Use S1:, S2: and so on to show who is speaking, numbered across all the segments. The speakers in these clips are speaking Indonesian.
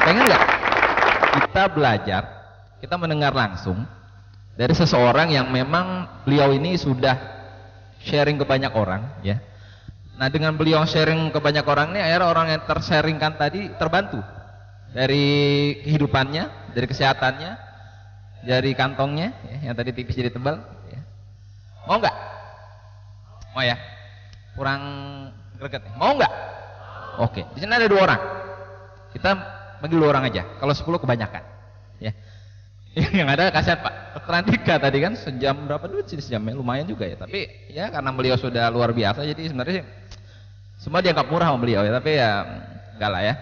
S1: Pengen nggak kita belajar, kita mendengar langsung dari seseorang yang memang beliau ini sudah sharing ke banyak orang, ya. Nah, dengan beliau sharing ke banyak orang ini, akhirnya orang yang tersharingkan tadi terbantu dari kehidupannya, dari kesehatannya, dari kantongnya, ya, yang tadi tipis jadi tebal. Ya. Mau nggak? Mau ya? Kurang greget ya? Mau nggak? Oke, di sini ada 2 orang. Kita panggil 2 orang aja. Kalau 10 kebanyakan. Ya. Yang ada kasihan Pak Dr. Andika tadi kan sejam berapa duit sih sejamnya, lumayan juga ya. Tapi ya karena beliau sudah luar biasa, jadi sebenarnya semua dianggap murah sama beliau ya. Tapi ya enggak lah ya.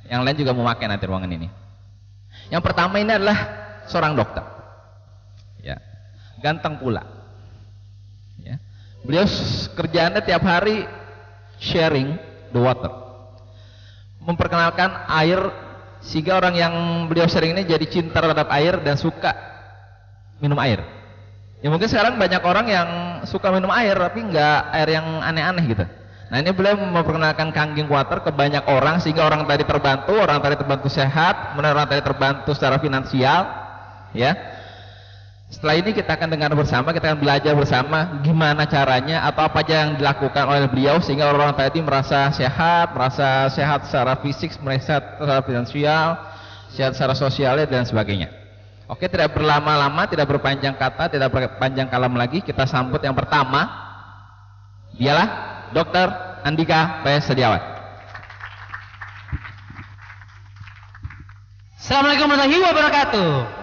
S1: Yang lain juga mau pakai nanti ruangan ini. Yang pertama ini adalah seorang dokter. Ya. Ganteng pula. Ya. Beliau kerjaannya tiap hari sharing the water. Memperkenalkan air sehingga orang yang beliau sharing ini jadi cinta terhadap air dan suka minum air. Ya mungkin sekarang banyak orang yang suka minum air tapi nggak air yang aneh-aneh gitu. Nah ini beliau memperkenalkan Kanggeng Water ke banyak orang sehingga orang tadi terbantu sehat, kemudian orang tadi terbantu secara finansial, ya. Setelah ini kita akan dengar bersama, kita akan belajar bersama gimana caranya atau apa aja yang dilakukan oleh beliau sehingga orang tadi merasa sehat secara fisik, merasa secara finansial, sehat secara sosialnya dan sebagainya. Oke, tidak berlama-lama, tidak berpanjang kata, tidak berpanjang kalam lagi, kita sambut yang pertama. Dialah Dr. Andika P. Setiawan.
S2: Assalamualaikum warahmatullahi wabarakatuh.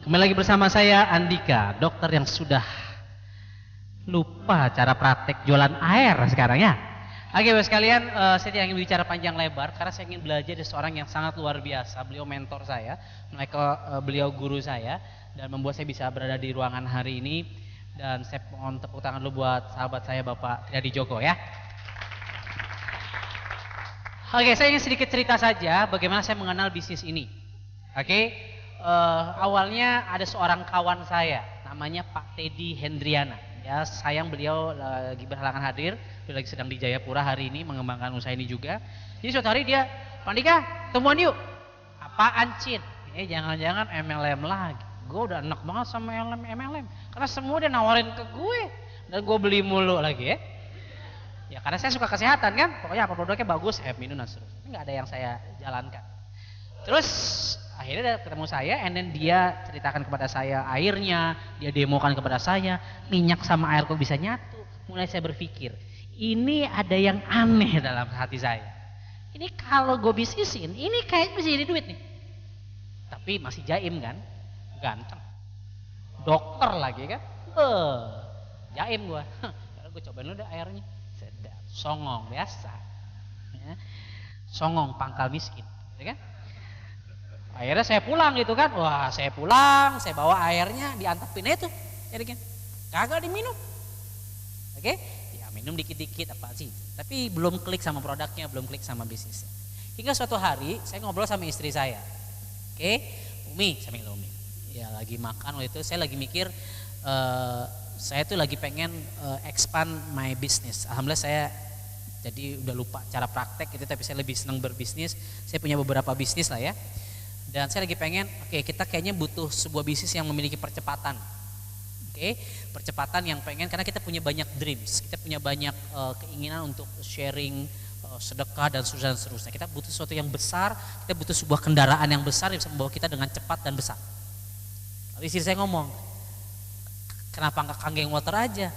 S2: Kembali lagi bersama saya Andika, dokter yang sudah lupa cara praktek jualan air sekarang ya. Oke Bapak sekalian, saya tidak ingin bicara panjang lebar karena saya ingin belajar dari seorang yang sangat luar biasa. Beliau mentor saya, beliau guru saya dan membuat saya bisa berada di ruangan hari ini. Dan saya mohon tepuk tangan dulu buat sahabat saya Bapak Triadi Joko ya. Oke, saya ingin sedikit cerita saja bagaimana saya mengenal bisnis ini. Oke. Awalnya ada seorang kawan saya namanya Pak Teddy Hendriana ya, sayang beliau lagi berhalangan hadir, beliau lagi sedang di Jayapura hari ini mengembangkan usaha ini juga. Jadi suatu hari dia, Pak Andika temuan yuk. Apaan Cid? Jangan-jangan MLM lagi. Gue udah enak banget sama MLM karena semua dia nawarin ke gue dan gue beli mulu lagi ya. Ya karena saya suka kesehatan kan, pokoknya apa produknya bagus, saya minum dan seterusnya. Ini nggak ada yang saya jalankan. Terus akhirnya dia ketemu saya, and then dia ceritakan kepada saya airnya, dia demokan kepada saya, minyak sama air kok bisa nyatu. Mulai saya berpikir, ini ada yang aneh dalam hati saya. Ini kalau gue bisnisin, ini kayak bisa jadi duit nih. Tapi masih jaim kan, ganteng, dokter lagi kan, jaim gue. Kalau gue cobain dulu deh airnya, sedap, songong biasa, ya. Songong pangkal miskin, ya kan? Akhirnya saya pulang gitu kan, wah saya pulang, saya bawa airnya diantepin itu, jadi kan, kagak diminum, oke? Ya minum dikit-dikit apa sih, tapi belum klik sama produknya, belum klik sama bisnisnya. Hingga suatu hari saya ngobrol sama istri saya, oke, Umi, saya panggil Umi, ya lagi makan waktu itu, saya lagi mikir, saya tuh lagi pengen expand my business. Alhamdulillah saya jadi udah lupa cara praktek itu, tapi saya lebih senang berbisnis. Saya punya beberapa bisnis lah ya. Dan saya lagi pengen, oke, kita kayaknya butuh sebuah bisnis yang memiliki percepatan. Oke, percepatan yang pengen, karena kita punya banyak dreams, kita punya banyak keinginan untuk sharing, sedekah dan seterusnya. Kita butuh sesuatu yang besar, kita butuh sebuah kendaraan yang besar yang bisa membawa kita dengan cepat dan besar. Lalu istri saya ngomong, kenapa nggak Kanggeng Water aja?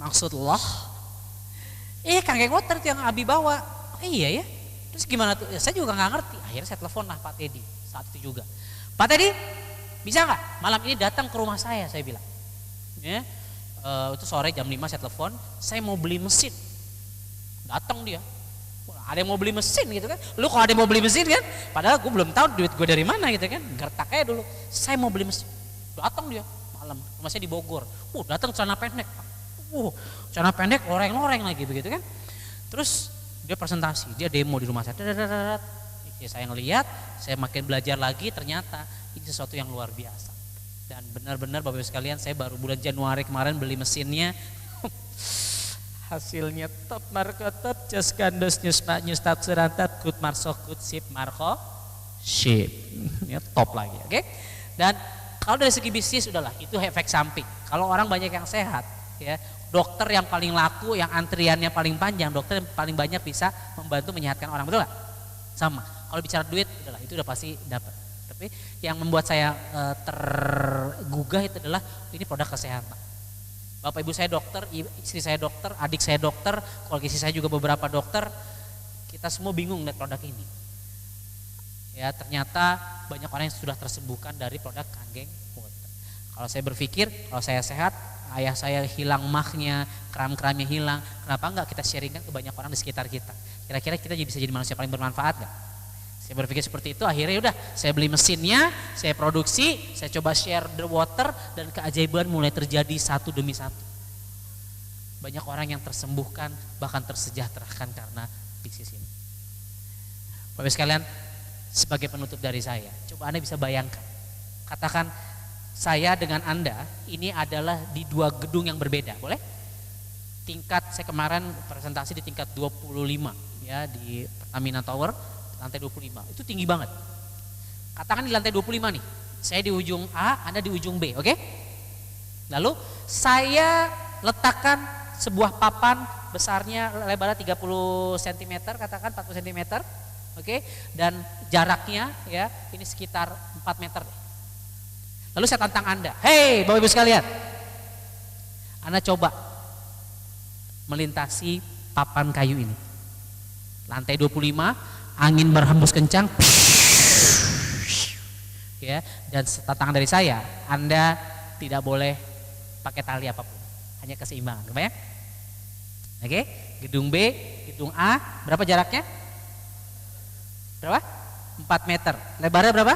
S2: Maksudullah, Kanggeng Water itu yang Abi bawa. Iya ya. Terus gimana tuh? Ya, saya juga nggak ngerti. Akhirnya saya telepon lah Pak Teddy saat itu juga. Pak Teddy, bisa nggak malam ini datang ke rumah saya bilang. Ya, itu sore jam 5 saya telepon. Saya mau beli mesin. Datang dia. Ada yang mau beli mesin gitu kan? Lu kalau ada yang mau beli mesin kan? Padahal gue belum tahu duit gue dari mana gitu kan? Gertak aja dulu. Saya mau beli mesin. Datang dia malam. Rumah saya di Bogor. Datang celana pendek. Celana pendek loreng-loreng lagi begitu kan? Terus dia presentasi, dia demo di rumah saya. Ya, saya ngelihat, saya makin belajar lagi, ternyata ini sesuatu yang luar biasa. Dan benar-benar Bapak Ibu sekalian, saya baru bulan Januari kemarin beli mesinnya. Hasilnya top marko top, just kandos news tab serantat, good marso good sip marko sip. Ya, top lagi, oke? Dan kalau dari segi bisnis udahlah, itu efek samping. Kalau orang banyak yang sehat, ya, dokter yang paling laku, yang antriannya paling panjang, dokter yang paling banyak bisa membantu menyehatkan orang, betul nggak? Sama. Kalau bicara duit, udahlah itu udah pasti dapat. Tapi yang membuat saya tergugah itu adalah ini produk kesehatan. Bapak ibu saya dokter, istri saya dokter, adik saya dokter, keluarga istri saya juga beberapa dokter. Kita semua bingung lihat produk ini. Ya, ternyata banyak orang yang sudah tersembuhkan dari produk Kanggeng Water. Kalau saya berpikir, kalau saya sehat, ayah saya hilang mahnya, kram-kramnya hilang, kenapa enggak kita sharingkan ke banyak orang di sekitar kita? Kira-kira kita bisa jadi manusia paling bermanfaat enggak? Saya berpikir seperti itu, akhirnya udah saya beli mesinnya, saya produksi, saya coba share the water, dan keajaiban mulai terjadi satu demi satu. Banyak orang yang tersembuhkan, bahkan tersejahterakan karena bisnis ini. Bapak sekalian, sebagai penutup dari saya, coba Anda bisa bayangkan, katakan saya dengan Anda ini adalah di dua gedung yang berbeda, boleh? Tingkat, saya kemarin presentasi di tingkat 25 ya, di Pertamina Tower, lantai 25, itu tinggi banget. Katakan di lantai 25 nih, saya di ujung A, Anda di ujung B, oke? Lalu saya letakkan sebuah papan besarnya, lebarnya 30 cm, katakan 40 cm, oke? Dan jaraknya ya, ini sekitar 4 meter. Lalu saya tantang Anda, hei Bapak Ibu sekalian, Anda coba melintasi papan kayu ini. Lantai 25, angin berhembus kencang, ya, dan tantangan dari saya, Anda tidak boleh pakai tali apapun, hanya keseimbangan, kebayang? Oke, gedung B, gedung A, berapa jaraknya? Berapa? 4 meter. Lebarnya berapa?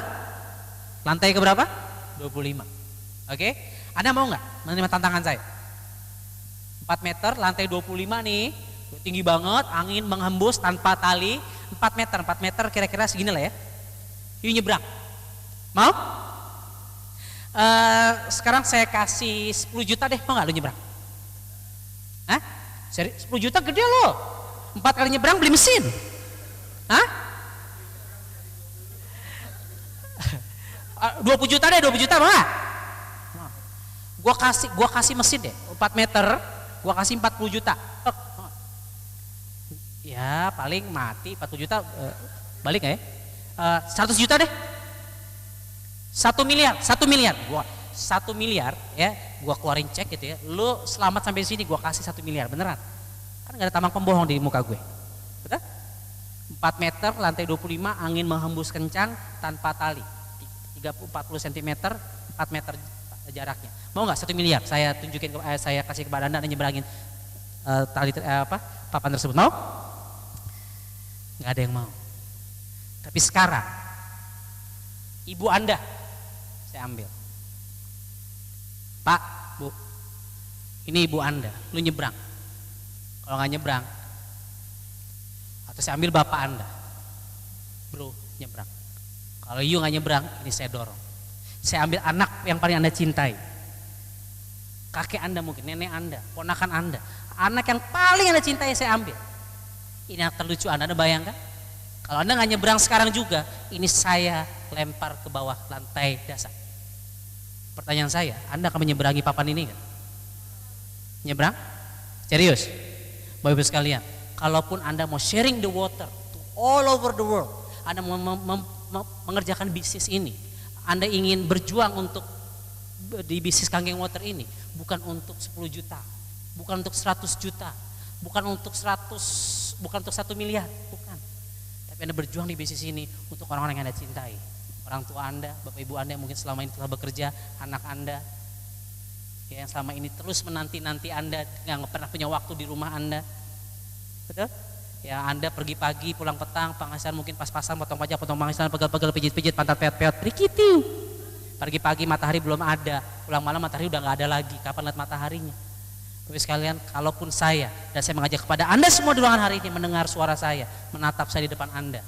S2: Lantai ke berapa? 25. Oke, Anda mau nggak menerima tantangan saya? 4 meter, lantai 25 nih, tinggi banget, angin menghembus tanpa tali. 4 meter kira-kira segini lah ya. Yuk nyebrang. Mau? Sekarang saya kasih 10 juta deh, mau gak lu nyebrang? Hah? 10 juta gede loh. 4 kali nyebrang beli mesin. Hah? 20 juta deh, 20 juta mau gak? Gua kasih mesin deh, 4 meter, gua kasih 40 juta. Ya paling mati 40 juta, balik gak ya? 100 juta deh, 1 miliar, 1 miliar, gua 1 miliar ya, gua keluarin cek gitu ya, lu selamat sampai sini gua kasih 1 miliar, beneran? Kan gak ada tambang pembohong di muka gue, betul? 4 meter, lantai 25, angin menghembus kencang tanpa tali, 40 cm, 4 meter jaraknya. Mau nggak 1 miliar? Saya tunjukin, saya kasih kepada Anda nyebrangin papan tersebut. Mau? Nggak ada yang mau. Tapi sekarang ibu Anda saya ambil. Pak, Bu, ini ibu Anda, lu nyebrang. Kalau nggak nyebrang, atau saya ambil bapak Anda, bro, nyebrang. Kalau you nggak nyebrang, ini saya dorong. Saya ambil anak yang paling Anda cintai, kakek Anda mungkin, nenek Anda, ponakan Anda, anak yang paling Anda cintai saya ambil. Ini yang terlucu, Anda bayangkan? Kalau Anda nggak nyebrang sekarang juga, ini saya lempar ke bawah lantai dasar. Pertanyaan saya, Anda akan menyeberangi papan ini kan? Nyebrang? Serius? Bapak Ibu sekalian, kalaupun Anda mau sharing the water to all over the world, Anda mau mengerjakan bisnis ini, Anda ingin berjuang untuk di bisnis Kanggeng Water ini, bukan untuk 10 juta, bukan untuk 100 juta, bukan untuk 1 miliar, bukan. Tapi Anda berjuang di bisnis ini untuk orang-orang yang Anda cintai, orang tua Anda, bapak ibu Anda yang mungkin selama ini telah bekerja, anak Anda ya, yang selama ini terus menanti-nanti Anda, yang pernah punya waktu di rumah Anda, betul? Ya, Anda pergi pagi, pulang petang, penghasilan mungkin pas-pasan, potong pajak, potong penghasilan, pegel-pegel, pijit-pijit, pantat peot-peot, prikitiu. Pergi pagi matahari belum ada, pulang malam matahari udah nggak ada lagi. Kapan lihat mataharinya? Tapi sekalian, kalaupun saya dan saya mengajak kepada Anda semua di ruangan hari ini mendengar suara saya, menatap saya di depan Anda,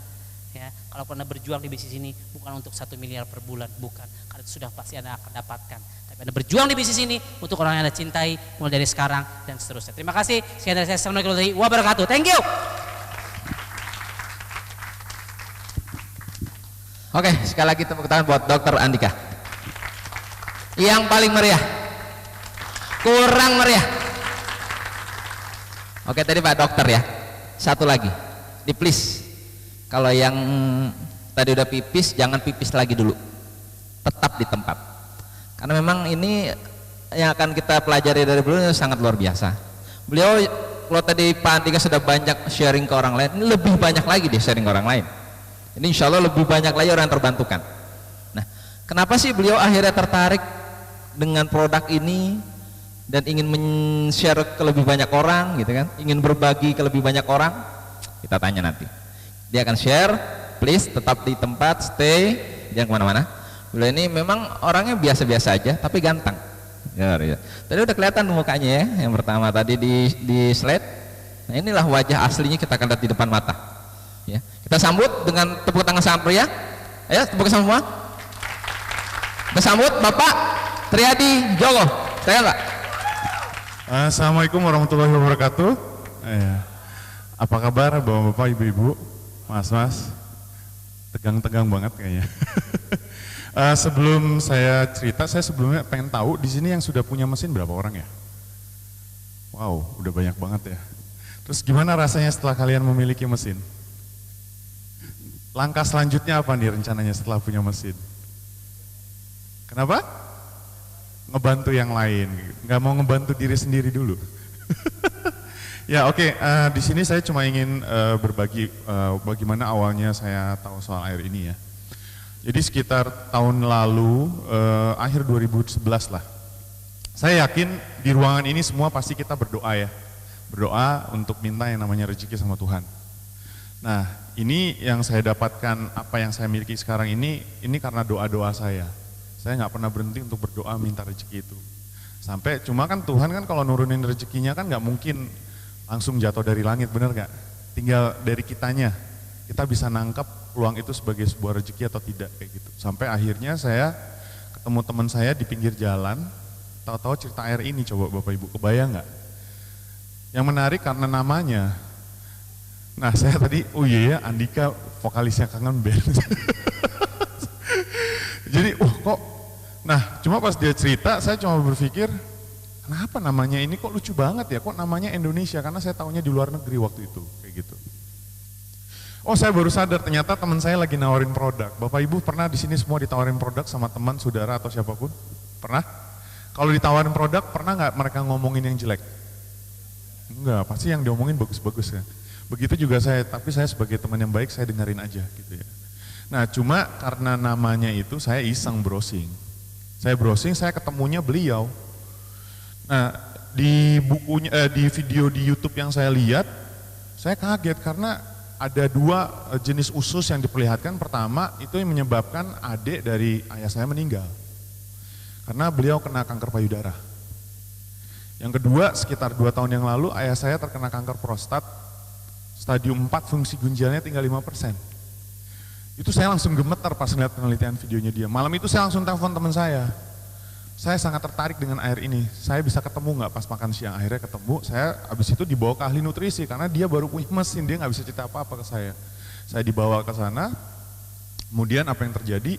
S2: ya, Kalau Anda berjuang di bisnis ini bukan untuk 1 miliar per bulan, bukan. Karena itu sudah pasti Anda akan dapatkan. Tapi Anda berjuang di bisnis ini untuk orang yang Anda cintai mulai dari sekarang dan seterusnya. Terima kasih. Sekian dari saya. Assalamualaikum warahmatullahi wabarakatuh. Thank you.
S1: Oke, sekali lagi tepuk tangan buat Dr. Andika. Yang paling meriah. Kurang meriah. Oke, tadi Pak Dokter ya. Satu lagi. Di please. Kalau yang tadi udah pipis, jangan pipis lagi dulu. Tetap di tempat. Karena memang ini yang akan kita pelajari dari beliau sangat luar biasa. Beliau, kalau tadi Pak Andika sudah banyak sharing ke orang lain, ini lebih banyak lagi dia sharing ke orang lain. Ini insya Allah lebih banyak lagi orang yang terbantukan. Nah, kenapa sih beliau akhirnya tertarik dengan produk ini dan ingin men-share ke lebih banyak orang gitu kan, ingin berbagi ke lebih banyak orang? Kita tanya nanti. Dia akan share. Please tetap di tempat, stay, jangan kemana-mana. Beliau ini memang orangnya biasa-biasa aja tapi ganteng ya. Tadi udah kelihatan mukanya ya, yang pertama tadi di slide. Nah, inilah wajah aslinya, kita akan lihat di depan mata ya. Kita sambut dengan tepuk tangan sangat meriah. Ayo tepuk tangan semua. Kita sambut Bapak Triadi Jogo. Saya Pak.
S3: Assalamualaikum warahmatullahi wabarakatuh. Apa kabar Bapak-bapak, Ibu-ibu, Mas-mas? Tegang-tegang banget kayaknya. Sebelum saya cerita, saya sebelumnya pengen tahu di sini yang sudah punya mesin berapa orang ya? Wow, udah banyak banget ya. Terus gimana rasanya setelah kalian memiliki mesin? Langkah selanjutnya apa nih rencananya setelah punya mesin? Kenapa? Ngebantu yang lain, nggak mau ngebantu diri sendiri dulu. Ya oke, di sini saya cuma ingin berbagi bagaimana awalnya saya tahu soal air ini ya. Jadi sekitar tahun lalu, akhir 2011 lah. Saya yakin di ruangan ini semua pasti kita berdoa ya. Berdoa untuk minta yang namanya rezeki sama Tuhan. Nah, ini yang saya dapatkan, apa yang saya miliki sekarang ini karena doa-doa saya. Saya nggak pernah berhenti untuk berdoa minta rezeki itu. Sampai cuma kan Tuhan kan kalau nurunin rezekinya kan nggak mungkin langsung jatuh dari langit, bener nggak? Tinggal dari kitanya, kita bisa nangkep peluang itu sebagai sebuah rezeki atau tidak kayak gitu. Sampai akhirnya saya ketemu teman saya di pinggir jalan, tahu-tahu cerita air ini, coba Bapak Ibu kebayang nggak? Yang menarik karena namanya. Nah saya tadi, oh iya ya Andika vokalisnya Kangen Band. Jadi kok, nah cuma pas dia cerita saya cuma berpikir, kenapa namanya ini kok lucu banget ya, kok namanya Indonesia, karena saya tahunya di luar negeri waktu itu, kayak gitu. Oh saya baru sadar ternyata teman saya lagi nawarin produk. Bapak Ibu pernah di sini semua ditawarin produk sama teman, saudara atau siapapun? Pernah? Kalau ditawarin produk pernah nggak mereka ngomongin yang jelek? Enggak, pasti yang diomongin bagus-bagus kan. Begitu juga saya, tapi saya sebagai teman yang baik saya dengerin aja gitu ya. Nah cuma karena namanya itu saya iseng browsing. Saya browsing, saya ketemunya beliau. Nah di bukunya, di video di YouTube yang saya lihat, saya kaget karena ada dua jenis usus yang diperlihatkan. Pertama itu yang menyebabkan adik dari ayah saya meninggal. Karena beliau kena kanker payudara. Yang kedua sekitar 2 tahun yang lalu ayah saya terkena kanker prostat. Stadium 4 fungsi ginjalnya tinggal 5%. Itu saya langsung gemetar pas ngeliat penelitian videonya dia. Malam itu saya langsung telepon teman saya. Saya sangat tertarik dengan air ini. Saya bisa ketemu nggak pas makan siang? Akhirnya ketemu. Saya abis itu dibawa ke ahli nutrisi karena dia baru punya mesin, dia nggak bisa cerita apa-apa ke saya. Saya dibawa ke sana. Kemudian apa yang terjadi?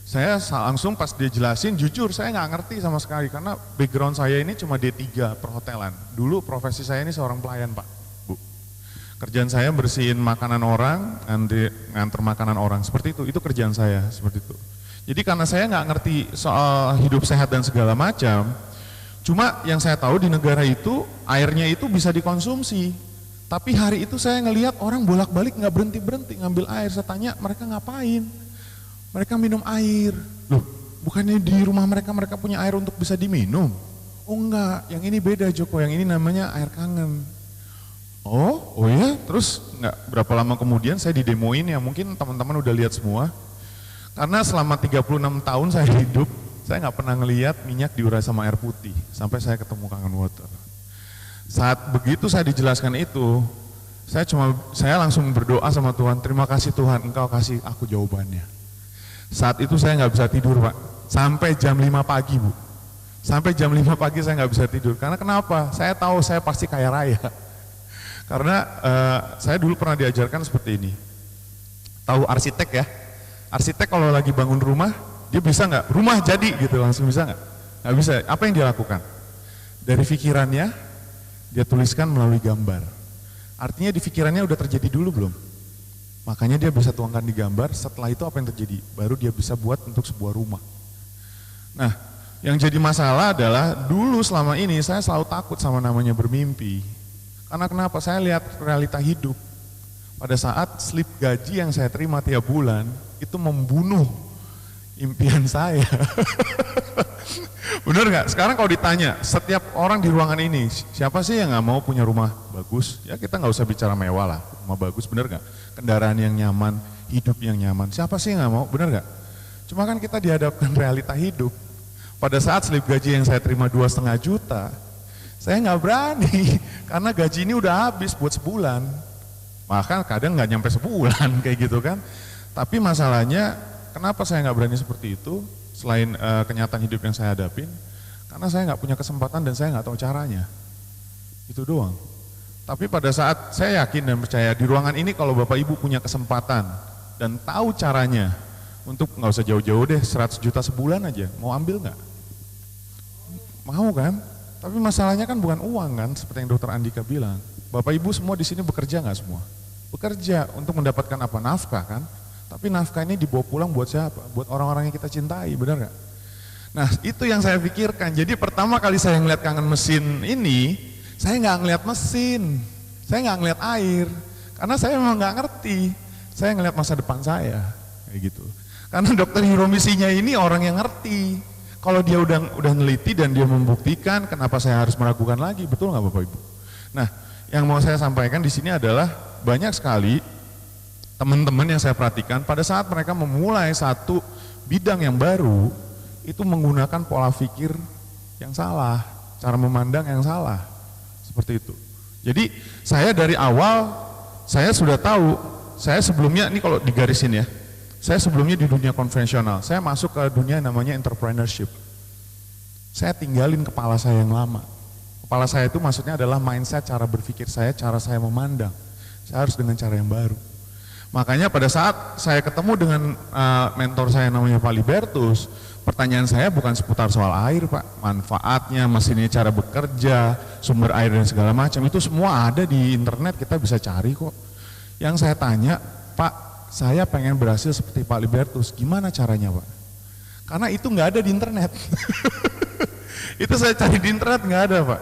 S3: Saya langsung pas dia jelasin, jujur saya nggak ngerti sama sekali karena background saya ini cuma D3 perhotelan. Dulu profesi saya ini seorang pelayan Pak, Bu. Kerjaan saya bersihin makanan orang, nganter makanan orang, seperti itu kerjaan saya, seperti itu. Jadi karena saya nggak ngerti soal hidup sehat dan segala macam, cuma yang saya tahu di negara itu airnya itu bisa dikonsumsi. Tapi hari itu saya ngelihat orang bolak-balik nggak berhenti-berhenti ngambil air. Saya tanya mereka ngapain? Mereka minum air. Loh, bukannya di rumah mereka punya air untuk bisa diminum? Oh enggak, yang ini beda Joko, yang ini namanya air kangen. Oh ya, terus enggak berapa lama kemudian saya didemoin ya, mungkin teman-teman udah lihat semua. Karena selama 36 tahun saya hidup, saya nggak pernah ngelihat minyak diurai sama air putih, sampai saya ketemu Kangen Water. Saat begitu saya dijelaskan itu, Saya langsung berdoa sama Tuhan, terima kasih Tuhan, Engkau kasih aku jawabannya. Saat itu saya nggak bisa tidur Pak, sampai jam 5 pagi Bu. Sampai jam 5 pagi saya nggak bisa tidur, karena kenapa? Saya tahu saya pasti kaya raya. Karena saya dulu pernah diajarkan seperti ini. Tahu arsitek ya? Arsitek kalau lagi bangun rumah, dia bisa nggak? Rumah jadi gitu, langsung bisa nggak? Nggak bisa. Apa yang dia lakukan? Dari pikirannya, dia tuliskan melalui gambar. Artinya di pikirannya udah terjadi dulu belum? Makanya dia bisa tuangkan di gambar, setelah itu apa yang terjadi? Baru dia bisa buat untuk sebuah rumah. Nah, yang jadi masalah adalah dulu selama ini saya selalu takut sama namanya bermimpi. Karena kenapa? Saya lihat realita hidup. Pada saat slip gaji yang saya terima tiap bulan, itu membunuh impian saya. Bener nggak? Sekarang kalau ditanya, setiap orang di ruangan ini, siapa sih yang nggak mau punya rumah bagus? Ya kita nggak usah bicara mewah lah, rumah bagus, bener nggak? Kendaraan yang nyaman, hidup yang nyaman, siapa sih yang nggak mau? Bener nggak? Cuma kan kita dihadapkan realita hidup. Pada saat slip gaji yang saya terima 2,5 juta, saya nggak berani, karena gaji ini udah habis buat sebulan. Bahkan kadang nggak nyampe sebulan kayak gitu kan. Tapi masalahnya, kenapa saya nggak berani seperti itu? Selain kenyataan hidup yang saya hadapin, karena saya nggak punya kesempatan dan saya nggak tahu caranya. Itu doang. Tapi pada saat saya yakin dan percaya di ruangan ini kalau Bapak Ibu punya kesempatan dan tahu caranya, untuk nggak usah jauh-jauh deh, 100 juta sebulan aja, mau ambil nggak? Mau kan? Tapi masalahnya kan bukan uang kan, seperti yang Dokter Andika bilang. Bapak Ibu semua di sini bekerja nggak semua? Bekerja untuk mendapatkan apa? Nafkah kan? Tapi nafkah ini dibawa pulang buat siapa? Buat orang-orang yang kita cintai, benar nggak? Nah itu yang saya pikirkan. Jadi pertama kali saya ngeliat kangen mesin ini, saya nggak ngeliat mesin, saya nggak ngeliat air, karena saya memang nggak ngerti. Saya ngeliat masa depan saya, kayak gitu. Karena dokter hiromisinya ini orang yang ngerti. Kalau dia udah neliti dan dia membuktikan, kenapa saya harus meragukan lagi? Betul nggak Bapak Ibu? Nah, yang mau saya sampaikan di sini adalah banyak sekali teman-teman yang saya perhatikan pada saat mereka memulai satu bidang yang baru, itu menggunakan pola pikir yang salah, cara memandang yang salah, seperti itu. Jadi saya dari awal, saya sudah tahu, saya sebelumnya, ini kalau digarisin ya, saya sebelumnya di dunia konvensional, saya masuk ke dunia namanya entrepreneurship. Saya tinggalin kepala saya yang lama. Kepala saya itu maksudnya adalah mindset, cara berpikir saya, cara saya memandang. Saya harus dengan cara yang baru. Makanya pada saat saya ketemu dengan mentor saya namanya Pak Libertus, pertanyaan saya bukan seputar soal air Pak, manfaatnya, mesinnya, cara bekerja, sumber air dan segala macam, itu semua ada di internet, kita bisa cari kok. Yang saya tanya, Pak, saya pengen berhasil seperti Pak Libertus, gimana caranya Pak? Karena itu nggak ada di internet. Itu saya cari di internet nggak ada Pak,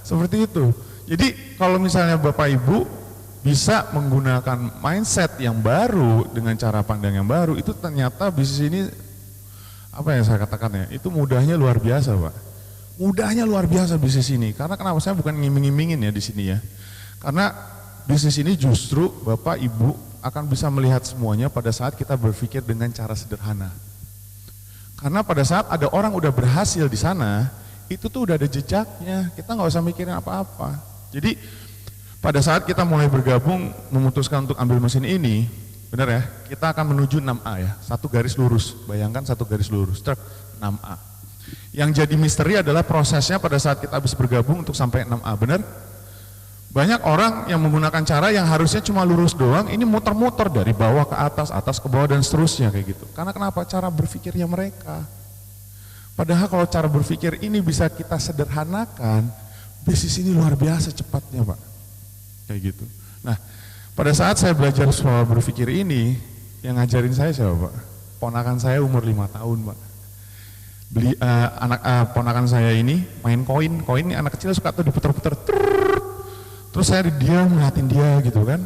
S3: seperti itu. Jadi kalau misalnya Bapak Ibu bisa menggunakan mindset yang baru dengan cara pandang yang baru, itu ternyata bisnis ini, apa yang saya katakan ya, itu mudahnya luar biasa Pak. Mudahnya luar biasa bisnis ini, karena kenapa saya bukan ngiming-ngimingin ya di sini ya. Karena bisnis ini justru Bapak Ibu akan bisa melihat semuanya pada saat kita berpikir dengan cara sederhana. Karena pada saat ada orang udah berhasil di sana, itu tuh udah ada jejaknya, kita nggak usah mikirin apa-apa. Jadi pada saat kita mulai bergabung, memutuskan untuk ambil mesin ini, benar ya, kita akan menuju 6A ya, satu garis lurus, bayangkan satu garis lurus, 6A. Yang jadi misteri adalah prosesnya pada saat kita habis bergabung untuk sampai 6A, benar? Banyak orang yang menggunakan cara yang harusnya cuma lurus doang, ini muter-muter dari bawah ke atas, atas ke bawah dan seterusnya kayak gitu. Karena kenapa? Cara berpikirnya mereka. Padahal kalau cara berpikir ini bisa kita sederhanakan, bisnis ini luar biasa cepatnya Pak. Kayak gitu. Nah, pada saat saya belajar soal berpikir ini, yang ngajarin saya siapa Pak? Ponakan saya umur 5 tahun Pak. Ponakan saya ini main koin ini anak kecil suka tuh diputer-puter. Terus saya diam ngeliatin dia gitu kan.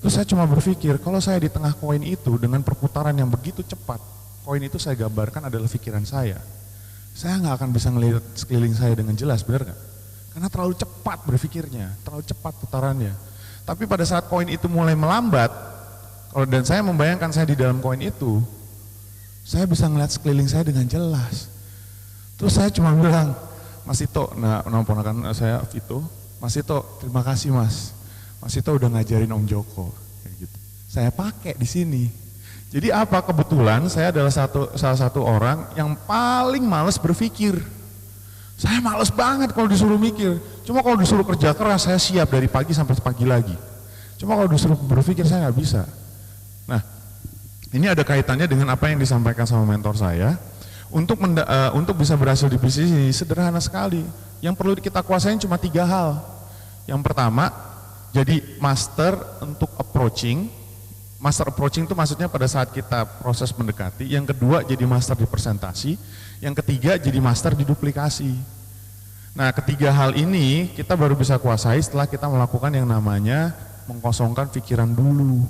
S3: Terus saya cuma berpikir, kalau saya di tengah koin itu dengan perputaran yang begitu cepat, koin itu saya gambarkan adalah pikiran saya. Saya nggak akan bisa ngelihat sekeliling saya dengan jelas, benar nggak? Karena terlalu cepat berpikirnya, terlalu cepat putarannya. Tapi pada saat koin itu mulai melambat, dan saya membayangkan saya di dalam koin itu, saya bisa ngeliat sekeliling saya dengan jelas. Terus saya cuma bilang, Mas Ito, nama ponakan saya Vito, Mas Ito, terima kasih Mas. Mas Ito udah ngajarin Om Joko, kayak gitu. Saya pakai di sini. Jadi apa? Kebetulan saya adalah salah satu orang yang paling males berpikir. Saya males banget kalau disuruh mikir. Cuma kalau disuruh kerja keras saya siap dari pagi sampai pagi lagi. Cuma kalau disuruh berpikir saya nggak bisa. Nah, ini ada kaitannya dengan apa yang disampaikan sama mentor saya. Untuk bisa berhasil di bisnis ini sederhana sekali. Yang perlu kita kuasain cuma 3 hal. Yang pertama, jadi master untuk approaching. Master approaching itu maksudnya pada saat kita proses mendekati. Yang kedua jadi master di presentasi. Yang ketiga jadi master di duplikasi. Nah, 3 hal ini kita baru bisa kuasai setelah kita melakukan yang namanya mengkosongkan pikiran dulu.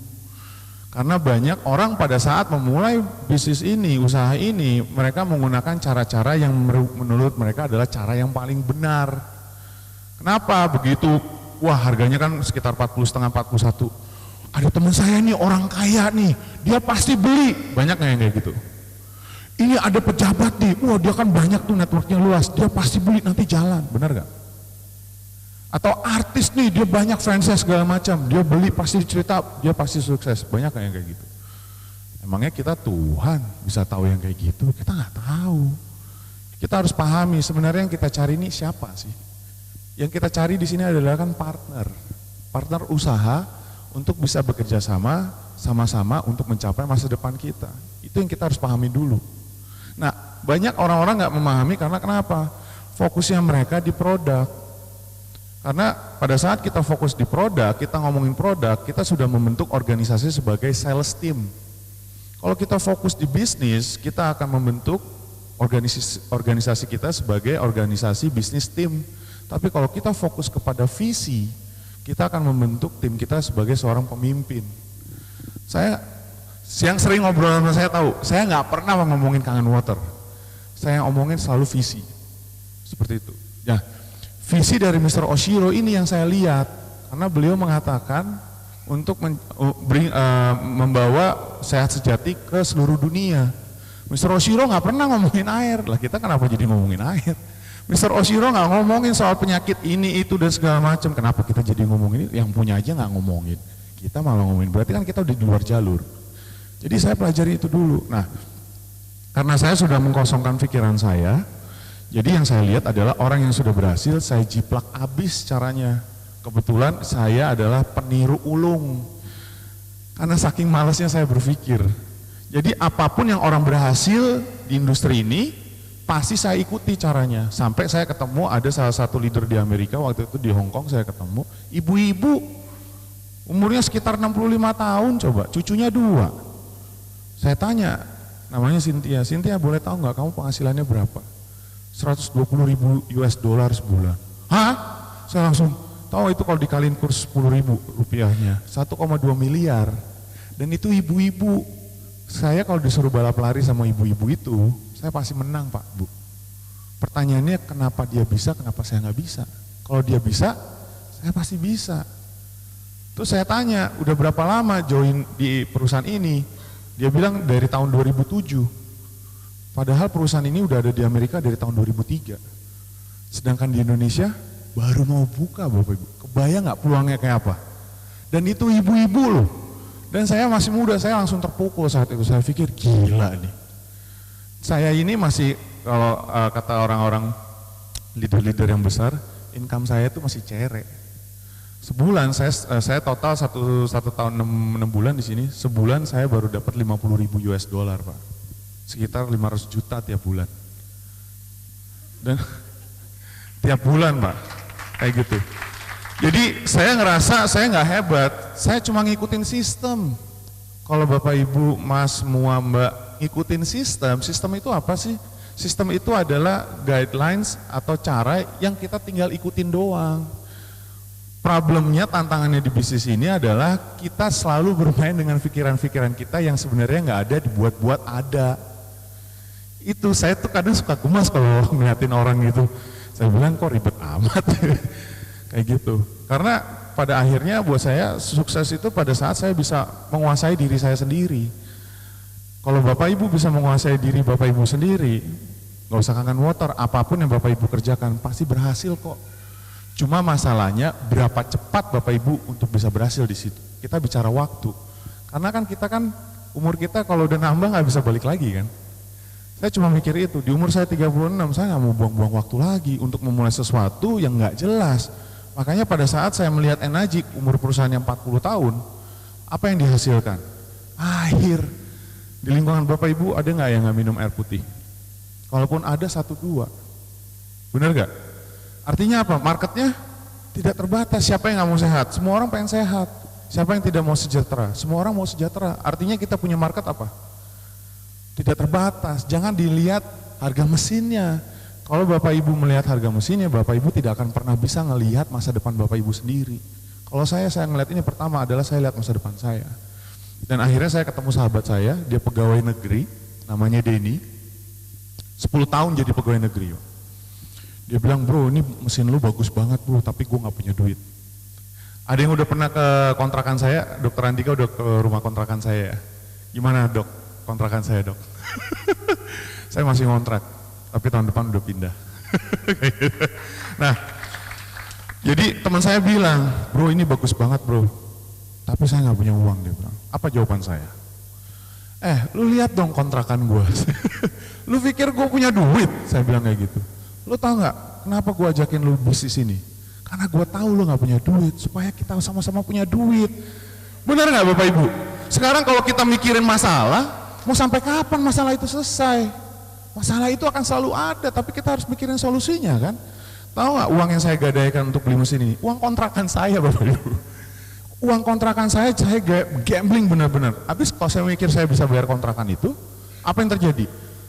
S3: Karena banyak orang pada saat memulai bisnis ini, usaha ini, mereka menggunakan cara-cara yang menurut mereka adalah cara yang paling benar. Kenapa begitu? Wah, harganya kan sekitar 40,5, 41. Ada teman saya nih orang kaya nih, dia pasti beli. Banyak nggak yang kayak gitu? Ini ada pejabat nih, wah dia kan banyak tuh networknya luas, dia pasti beli nanti jalan, benar gak? Atau artis nih, dia banyak franchise segala macam, dia beli pasti cerita, dia pasti sukses. Banyak nggak yang kayak gitu? Emangnya kita Tuhan bisa tahu yang kayak gitu? Kita nggak tahu. Kita harus pahami sebenarnya yang kita cari ini siapa sih? Yang kita cari di sini adalah kan partner usaha untuk bisa bekerja sama-sama untuk mencapai masa depan kita. Itu yang kita harus pahami dulu. Nah, banyak orang-orang nggak memahami karena kenapa? Fokusnya mereka di produk. Karena pada saat kita fokus di produk, kita ngomongin produk, kita sudah membentuk organisasi sebagai sales team. Kalau kita fokus di bisnis, kita akan membentuk organisasi kita sebagai organisasi bisnis team. Tapi kalau kita fokus kepada visi, kita akan membentuk tim kita sebagai seorang pemimpin. Saya yang sering ngobrol sama saya tahu, saya nggak pernah ngomongin Kangen Water. Saya ngomongin selalu visi. Seperti itu. Ya, visi dari Mr. Oshiro ini yang saya lihat, karena beliau mengatakan untuk membawa sehat sejati ke seluruh dunia. Mr. Oshiro nggak pernah ngomongin air, lah kita kenapa jadi ngomongin air? Mr. Oshiro nggak ngomongin soal penyakit ini, itu dan segala macam. Kenapa kita jadi ngomongin? Yang punya aja nggak ngomongin. Kita malah ngomongin. Berarti kan kita udah di luar jalur. Jadi saya pelajari itu dulu. Nah, karena saya sudah mengkosongkan pikiran saya, jadi yang saya lihat adalah orang yang sudah berhasil, saya jiplak abis caranya. Kebetulan saya adalah peniru ulung. Karena saking malasnya saya berpikir. Jadi apapun yang orang berhasil di industri ini, pasti saya ikuti caranya. Sampai saya ketemu ada salah satu leader di Amerika, waktu itu di Hong Kong saya ketemu, ibu-ibu umurnya sekitar 65 tahun coba, cucunya 2. Saya tanya, namanya Cynthia, Cynthia boleh tahu nggak kamu penghasilannya berapa? 120.000 US dollar sebulan. Hah? Saya langsung tahu itu kalau dikaliin kurs 10.000 rupiahnya, 1,2 miliar. Dan itu ibu-ibu. Saya kalau disuruh balap lari sama ibu-ibu itu, saya pasti menang Pak, Bu. Pertanyaannya kenapa dia bisa, kenapa saya nggak bisa? Kalau dia bisa, saya pasti bisa. Terus saya tanya, udah berapa lama join di perusahaan ini? Dia bilang dari tahun 2007. Padahal perusahaan ini udah ada di Amerika dari tahun 2003. Sedangkan di Indonesia baru mau buka Bapak Ibu. Kebayang nggak peluangnya kayak apa? Dan itu ibu-ibu loh. Dan saya masih muda, saya langsung terpukul saat itu. Saya pikir gila nih. Saya ini masih, kalau kata orang-orang leader-leader yang besar, income saya itu masih cerek. Sebulan saya total satu tahun 6 bulan di sini, sebulan saya baru dapat 50.000 US dollar Pak. Sekitar 500 juta tiap bulan. Dan tiap bulan Pak, kayak gitu. Jadi saya ngerasa saya nggak hebat, saya cuma ngikutin sistem. Kalau Bapak Ibu, Mas, semua Mbak ngikutin sistem itu apa sih? Sistem itu adalah guidelines atau cara yang kita tinggal ikutin doang. Problemnya, tantangannya di bisnis ini adalah kita selalu bermain dengan pikiran-pikiran kita yang sebenarnya nggak ada, dibuat-buat ada. Itu saya tuh kadang suka gemas kalau ngeliatin orang gitu. Saya bilang kok ribet amat. Kayak gitu. Karena pada akhirnya buat saya sukses itu pada saat saya bisa menguasai diri saya sendiri. Kalau Bapak Ibu bisa menguasai diri Bapak Ibu sendiri, nggak usah Kangen Water, apapun yang Bapak Ibu kerjakan pasti berhasil kok. Cuma masalahnya berapa cepat Bapak Ibu untuk bisa berhasil di situ. Kita bicara waktu. Karena kan kita kan umur kita kalau udah nambah nggak bisa balik lagi kan. Saya cuma mikir itu, di umur saya 36 saya nggak mau buang-buang waktu lagi untuk memulai sesuatu yang nggak jelas. Makanya pada saat saya melihat Enagic umur perusahaannya 40 tahun, apa yang dihasilkan? Air. Di lingkungan Bapak Ibu ada nggak yang nggak minum air putih? Kalaupun ada 1-2, benar nggak? Artinya apa? Marketnya tidak terbatas. Siapa yang nggak mau sehat? Semua orang pengen sehat. Siapa yang tidak mau sejahtera? Semua orang mau sejahtera. Artinya kita punya market apa? Tidak terbatas. Jangan dilihat harga mesinnya. Kalau Bapak Ibu melihat harga mesinnya, Bapak Ibu tidak akan pernah bisa ngelihat masa depan Bapak Ibu sendiri. Kalau saya ngelihat ini pertama adalah saya lihat masa depan saya. Dan akhirnya saya ketemu sahabat saya, dia pegawai negeri, namanya Denny. 10 tahun jadi pegawai negeri. Dia bilang, bro ini mesin lu bagus banget bro, tapi gue gak punya duit. Ada yang udah pernah ke kontrakan saya, Dokter Andika udah ke rumah kontrakan saya. Gimana dok, kontrakan saya dok? Saya masih ngontrak, tapi tahun depan udah pindah. Nah, jadi teman saya bilang, bro ini bagus banget bro, tapi saya gak punya uang, dia bilang. Apa jawaban saya? Lu lihat dong kontrakan gue. Lu pikir gue punya duit? Saya bilang kayak gitu. Lu tahu nggak kenapa gue ajakin lu bisnis ini? Karena gue tahu lu nggak punya duit, supaya kita sama-sama punya duit. Benar nggak Bapak Ibu? Sekarang kalau kita mikirin masalah, mau sampai kapan masalah itu selesai? Masalah itu akan selalu ada, tapi kita harus mikirin solusinya kan? Tahu nggak uang yang saya gadaikan untuk beli mesin ini? Uang kontrakan saya Bapak Ibu. Uang kontrakan saya gambling benar-benar. Habis kalau saya mikir saya bisa bayar kontrakan itu, apa yang terjadi?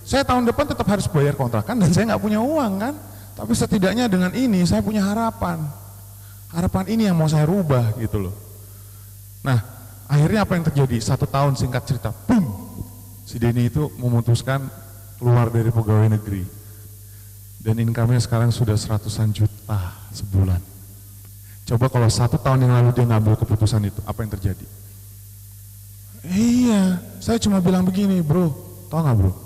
S3: Saya tahun depan tetap harus bayar kontrakan dan saya nggak punya uang kan. Tapi setidaknya dengan ini saya punya harapan. Harapan ini yang mau saya rubah gitu loh. Nah akhirnya apa yang terjadi? 1 tahun singkat cerita, boom. Si Denny itu memutuskan keluar dari pegawai negeri. Dan income-nya sekarang sudah 100-an juta sebulan. Coba kalau 1 tahun yang lalu dia ngambil keputusan itu, apa yang terjadi? Iya, saya cuma bilang begini bro, tau gak bro?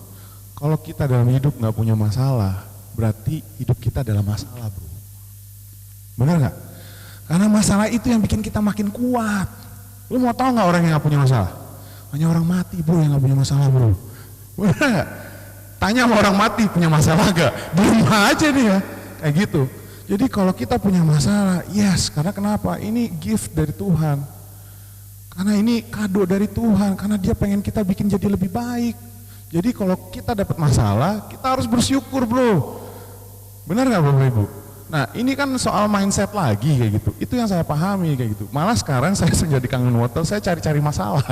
S3: Kalau kita dalam hidup nggak punya masalah, berarti hidup kita adalah masalah bro. Benar nggak? Karena masalah itu yang bikin kita makin kuat. Lu mau tahu nggak orang yang nggak punya masalah? Hanya orang mati bro yang nggak punya masalah bro. Benar nggak? Tanya sama orang mati punya masalah gak? Belum aja nih ya, kayak gitu. Jadi kalau kita punya masalah, yes, karena kenapa? Ini gift dari Tuhan. Karena ini kado dari Tuhan, karena dia pengen kita bikin jadi lebih baik. Jadi kalau kita dapat masalah, kita harus bersyukur bro. Benar gak Bapak Ibu? Nah ini kan soal mindset lagi kayak gitu. Itu yang saya pahami kayak gitu. Malah sekarang saya menjadi kangen water, saya cari-cari masalah.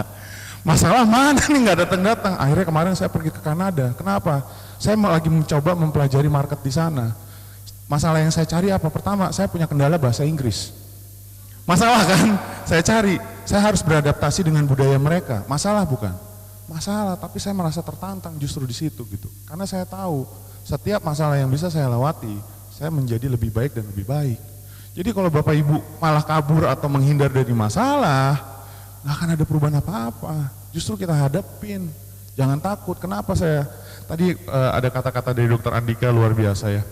S3: Masalah mana nih gak datang-datang. Akhirnya kemarin saya pergi ke Kanada. Kenapa? Saya lagi mencoba mempelajari market di sana. Masalah yang saya cari apa? Pertama, saya punya kendala bahasa Inggris. Masalah kan? Saya cari, saya harus beradaptasi dengan budaya mereka. Masalah bukan? Masalah, tapi saya merasa tertantang justru di situ gitu. Karena saya tahu setiap masalah yang bisa saya lewati, saya menjadi lebih baik dan lebih baik. Jadi kalau Bapak Ibu malah kabur atau menghindar dari masalah, nggak akan ada perubahan apa-apa. Justru kita hadapin. Jangan takut. Kenapa saya tadi ada kata-kata dari Dokter Andika luar biasa ya.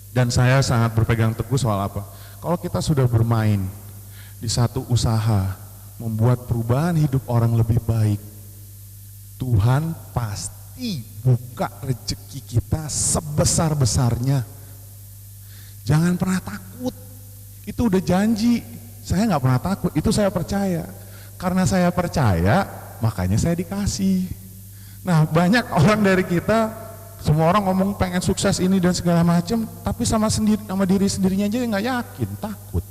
S3: Dan saya sangat berpegang teguh soal apa? Kalau kita sudah bermain di satu usaha membuat perubahan hidup orang lebih baik, Tuhan pasti buka rezeki kita sebesar-besarnya. Jangan pernah takut, itu udah janji. Saya nggak pernah takut, itu saya percaya. Karena saya percaya, makanya saya dikasih. Nah banyak orang dari kita, semua orang ngomong pengen sukses ini dan segala macam, tapi sama diri sendirinya aja nggak yakin, takut.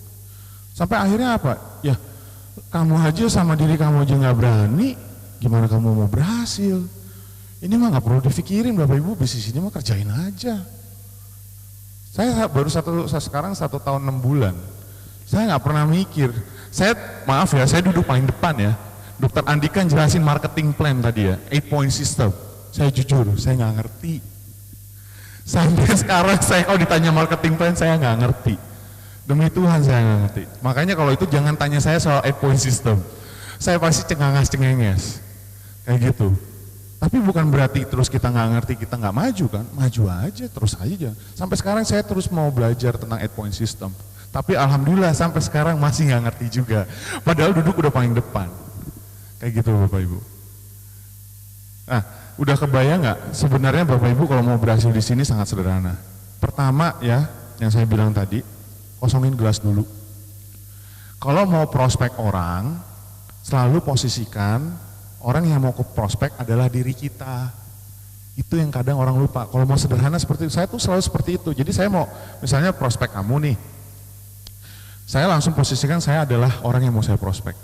S3: Sampai akhirnya apa? Ya kamu aja sama diri kamu aja nggak berani, gimana kamu mau berhasil? Ini mah nggak perlu dipikirin Bapak Ibu, bisnis ini mah kerjain aja. Saya baru sekarang 1 tahun 6 bulan. Saya nggak pernah mikir. Maaf ya, saya duduk paling depan ya. Dokter Andika jelasin marketing plan tadi ya, 8-point system. Saya jujur, saya nggak ngerti. Sampai sekarang saya kalau ditanya marketing plan saya nggak ngerti. Demi Tuhan saya nggak ngerti. Makanya kalau itu jangan tanya saya soal 8-point system. Saya pasti cengangas-cengenges. Kayak gitu. Tapi bukan berarti terus kita nggak ngerti, kita nggak maju kan, maju aja, terus aja. Sampai sekarang saya terus mau belajar tentang 8-point system. Tapi alhamdulillah sampai sekarang masih nggak ngerti juga. Padahal duduk udah paling depan. Kayak gitu Bapak Ibu. Nah, udah kebayang nggak? Sebenarnya Bapak Ibu kalau mau berhasil di sini sangat sederhana. Pertama ya, yang saya bilang tadi, kosongin gelas dulu. Kalau mau prospek orang, selalu posisikan orang yang mau ke prospek adalah diri kita. Itu yang kadang orang lupa. Kalau mau sederhana seperti itu, saya tuh selalu seperti itu. Jadi saya mau, misalnya prospek kamu nih, saya langsung posisikan saya adalah orang yang mau saya prospek.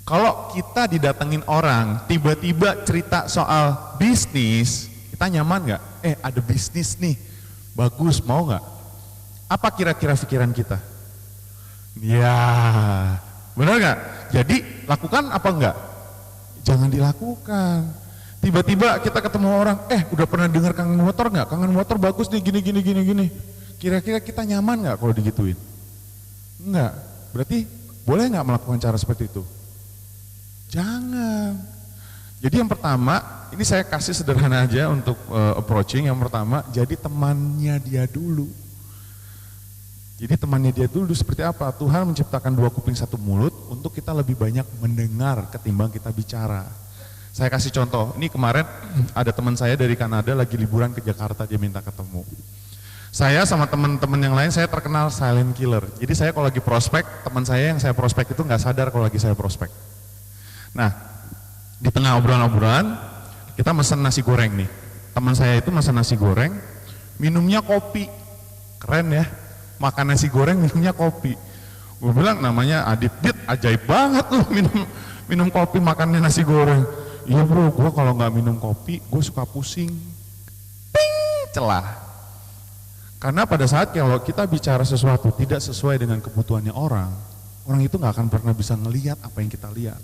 S3: Kalau kita didatengin orang, tiba-tiba cerita soal bisnis, kita nyaman nggak? Ada bisnis nih, bagus, mau nggak? Apa kira-kira pikiran kita? Ya, benar nggak? Jadi lakukan apa enggak? Jangan dilakukan. Tiba-tiba kita ketemu orang, udah pernah dengar Kangen Motor nggak? Kangen Motor bagus nih, gini. Kira-kira kita nyaman nggak kalau digituin? Enggak. Berarti boleh nggak melakukan cara seperti itu? Jangan. Jadi yang pertama, ini saya kasih sederhana aja untuk approaching. Yang pertama, jadi temannya dia dulu. Jadi temannya dia dulu seperti apa? Tuhan menciptakan 2 kuping 1 mulut untuk kita lebih banyak mendengar ketimbang kita bicara. Saya kasih contoh, ini kemarin ada teman saya dari Kanada lagi liburan ke Jakarta, dia minta ketemu. Saya sama teman-teman yang lain, saya terkenal silent killer. Jadi saya kalau lagi prospek, teman saya yang saya prospek itu nggak sadar kalau lagi saya prospek. Nah, di tengah obrolan-obrolan, kita mesen nasi goreng nih. Teman saya itu mesen nasi goreng, minumnya kopi. Keren ya, makan nasi goreng minumnya kopi. Gue bilang namanya Adit, Dit, ajaib banget loh minum kopi makannya nasi goreng. Iya bro, gue kalau nggak minum kopi, gue suka pusing. Ping, celah. Karena pada saat kalau kita bicara sesuatu tidak sesuai dengan kebutuhannya orang itu nggak akan pernah bisa ngelihat apa yang kita lihat.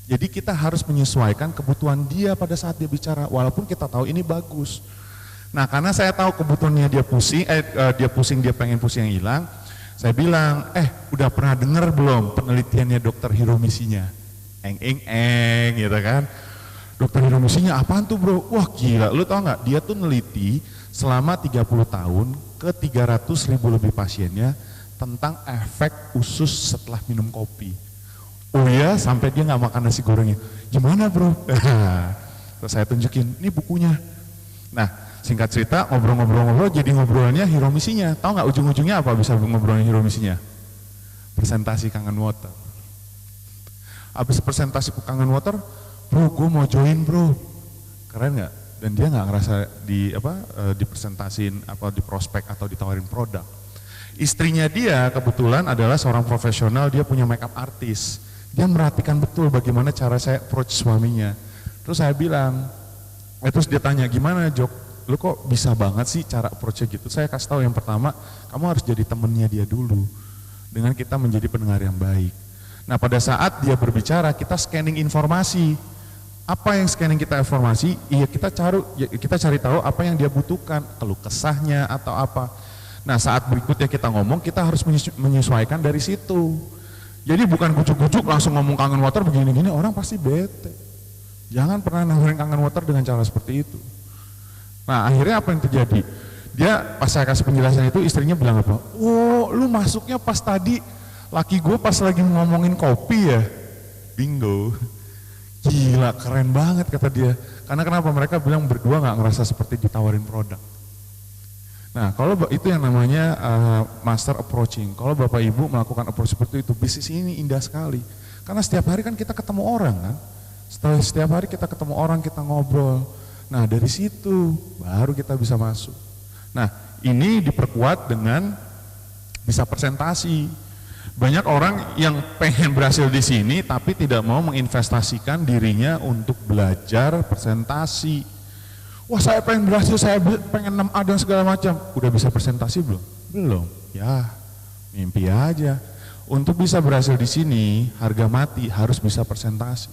S3: Jadi kita harus menyesuaikan kebutuhan dia pada saat dia bicara, walaupun kita tahu ini bagus. Nah, karena saya tahu kebutuhannya dia pusing, dia pengen pusing yang hilang, saya bilang, udah pernah dengar belum penelitiannya Dr. Hiromisinya? Gitu kan. Dr. Hiromisinya apaan tuh bro? Wah gila, lu tau gak? Dia tuh neliti selama 30 tahun ke 300.000 lebih pasiennya tentang efek usus setelah minum kopi. Oh ya, sampai dia gak makan nasi gorengnya. Gimana bro? Terus saya tunjukin, ini bukunya. Nah, singkat cerita, ngobrol-ngobrol jadi ngobrolannya Hiromisinya. Tahu nggak ujung-ujungnya apa bisa ngobrolnya Hiromisinya? Presentasi Kangen Water. Habis presentasi Kangen Water, bro, gue mau join bro. Keren nggak? Dan dia nggak ngerasa dipresentasin di prospek atau ditawarin produk. Istrinya dia kebetulan adalah seorang profesional, dia punya makeup artist. Dia merhatikan betul bagaimana cara saya approach suaminya. Terus saya bilang, terus dia tanya, gimana Jok? Lu kok bisa banget sih cara approach-nya gitu? Saya kasih tahu yang pertama, kamu harus jadi temennya dia dulu. Dengan kita menjadi pendengar yang baik. Nah pada saat dia berbicara, kita scanning informasi. Apa yang scanning kita informasi? Iya kita cari tahu apa yang dia butuhkan, keluh kesahnya atau apa. Nah saat berikutnya kita ngomong, kita harus menyesuaikan dari situ. Jadi bukan kucuk-kucuk langsung ngomong Kangen Water begini-gini, orang pasti bete. Jangan pernah nawarin Kangen Water dengan cara seperti itu. Nah akhirnya apa yang terjadi? Dia pas saya kasih penjelasan itu, istrinya bilang apa? Oh lu masuknya pas tadi, laki gue pas lagi ngomongin kopi ya? Bingo. Gila keren banget kata dia. Karena kenapa? Mereka bilang berdua gak ngerasa seperti ditawarin produk. Nah kalau itu yang namanya master approaching. Kalau Bapak Ibu melakukan approach seperti itu, bisnis ini indah sekali. Karena setiap hari kan kita ketemu orang kan. Setiap hari kita ketemu orang, kita ngobrol. Nah dari situ baru kita bisa masuk. Nah ini diperkuat dengan bisa presentasi. Banyak orang yang pengen berhasil di sini tapi tidak mau menginvestasikan dirinya untuk belajar presentasi. Wah saya pengen berhasil, saya pengen 6A dan segala macam. Udah bisa presentasi belum? Belum. Ya mimpi aja. Untuk bisa berhasil di sini harga mati harus bisa presentasi.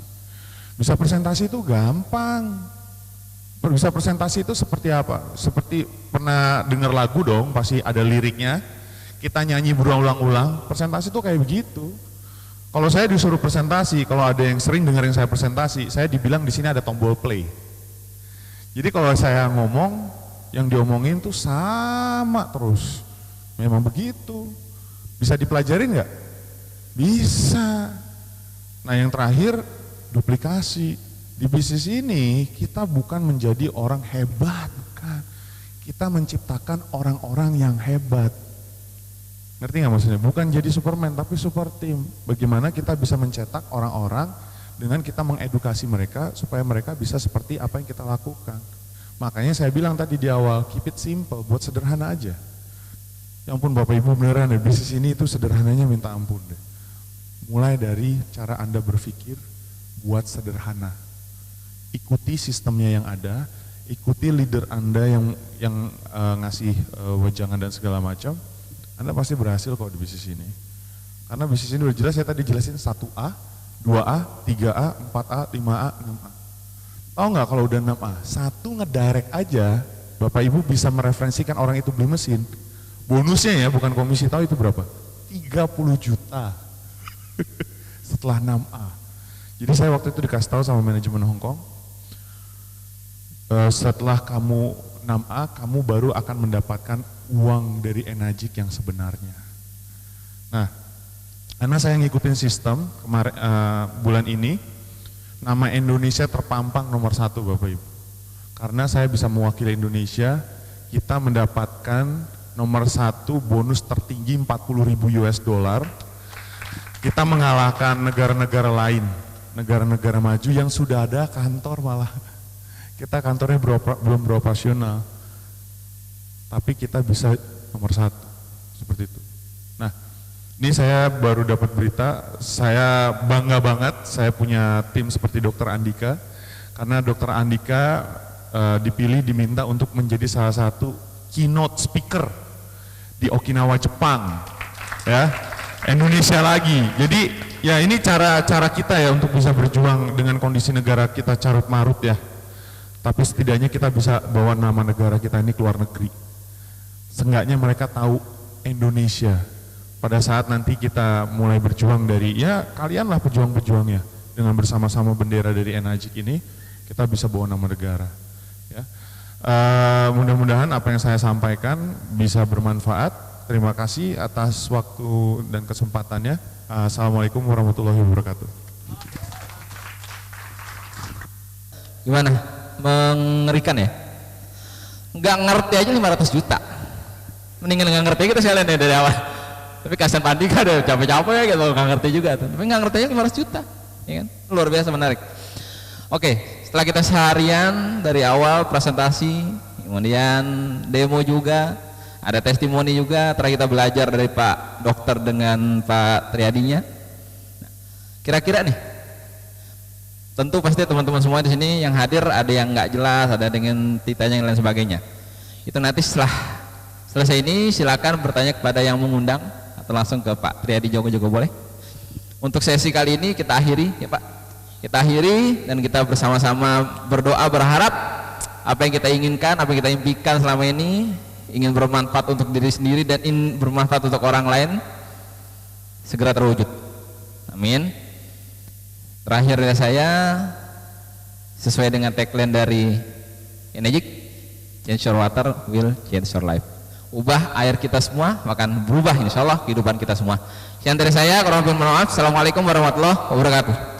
S3: Bisa presentasi itu gampang. Bisa presentasi itu seperti apa? Seperti pernah dengar lagu dong, pasti ada liriknya. Kita nyanyi berulang-ulang, presentasi itu kayak begitu. Kalau saya disuruh presentasi, kalau ada yang sering dengerin saya presentasi, saya dibilang di sini ada tombol play. Jadi kalau saya ngomong, yang diomongin tuh sama terus. Memang begitu. Bisa dipelajarin nggak? Bisa. Nah yang terakhir, duplikasi. Di bisnis ini kita bukan menjadi orang hebat, bukan. Kita menciptakan orang-orang yang hebat. Ngerti nggak maksudnya? Bukan jadi Superman tapi super team. Bagaimana kita bisa mencetak orang-orang dengan kita mengedukasi mereka supaya mereka bisa seperti apa yang kita lakukan. Makanya saya bilang tadi di awal, keep it simple, buat sederhana aja. Ya ampun Bapak Ibu beneran ya, bisnis ini itu sederhananya minta ampun deh. Mulai dari cara Anda berpikir, buat sederhana. Ikuti sistemnya yang ada, ikuti leader Anda yang ngasih wejangan dan segala macam, Anda pasti berhasil kok di bisnis ini. Karena bisnis ini udah jelas, saya tadi jelasin 1A, 2A, 3A, 4A, 5A, 6A. Tahu nggak kalau udah 6A, satu ngedirect aja, Bapak Ibu bisa mereferensikan orang itu beli mesin. Bonusnya ya, bukan komisi, tahu itu berapa? 30 juta setelah 6A. Jadi saya waktu itu dikasih tahu sama manajemen Hong Kong, setelah kamu 6A, kamu baru akan mendapatkan uang dari Enagic yang sebenarnya. Nah, karena saya ngikutin sistem kemarin bulan ini, nama Indonesia terpampang nomor 1 Bapak Ibu. Karena saya bisa mewakili Indonesia, kita mendapatkan nomor 1 bonus tertinggi 40.000 US dollar. Kita mengalahkan negara-negara lain, negara-negara maju yang sudah ada kantor malah. Kita kantornya belum beroperasional, tapi kita bisa nomor 1, seperti itu. Nah, ini saya baru dapat berita, saya bangga banget, saya punya tim seperti Dr. Andika, karena Dr. Andika dipilih, diminta untuk menjadi salah satu keynote speaker di Okinawa, Jepang, ya, Indonesia lagi. Jadi ya ini cara kita ya untuk bisa berjuang dengan kondisi negara kita carut marut ya. Tapi setidaknya kita bisa bawa nama negara kita ini keluar negeri. Seenggaknya mereka tahu Indonesia. Pada saat nanti kita mulai berjuang dari, ya kalianlah pejuang-pejuangnya. Dengan bersama-sama bendera dari Enagic ini, kita bisa bawa nama negara. Ya. Mudah-mudahan apa yang saya sampaikan bisa bermanfaat. Terima kasih atas waktu dan kesempatannya. Assalamualaikum warahmatullahi wabarakatuh.
S1: Gimana? Mengerikan ya? Nggak ngerti aja 500 juta. Mendingan nggak ngerti kita sekalian ya dari awal. Tapi kasihan Pak Andika deh, capek-capek gitu, nggak ngerti juga tuh. Tapi nggak ngerti aja 500 juta, ya kan? Luar biasa menarik. Oke, setelah kita seharian dari awal presentasi, kemudian demo juga, ada testimoni juga, terakhir kita belajar dari Pak Dokter dengan Pak Triadinya. Kira-kira nih, tentu pasti teman-teman semua di sini yang hadir ada yang nggak jelas, ada dengan titanya dan lain sebagainya. Itu nanti setelah selesai ini silakan bertanya kepada yang mengundang atau langsung ke Pak Triadi juga boleh. Untuk sesi kali ini kita akhiri ya Pak. Kita akhiri dan kita bersama-sama berdoa berharap apa yang kita inginkan, apa yang kita impikan selama ini, ingin bermanfaat untuk diri sendiri dan ingin bermanfaat untuk orang lain segera terwujud. Amin. Terakhir dari saya sesuai dengan tagline dari Enagic, change your water will change your life. Ubah air kita semua akan berubah insya Allah kehidupan kita semua. Sekian dari saya, kurang lebih mohon maaf. Assalamualaikum warahmatullahi wabarakatuh.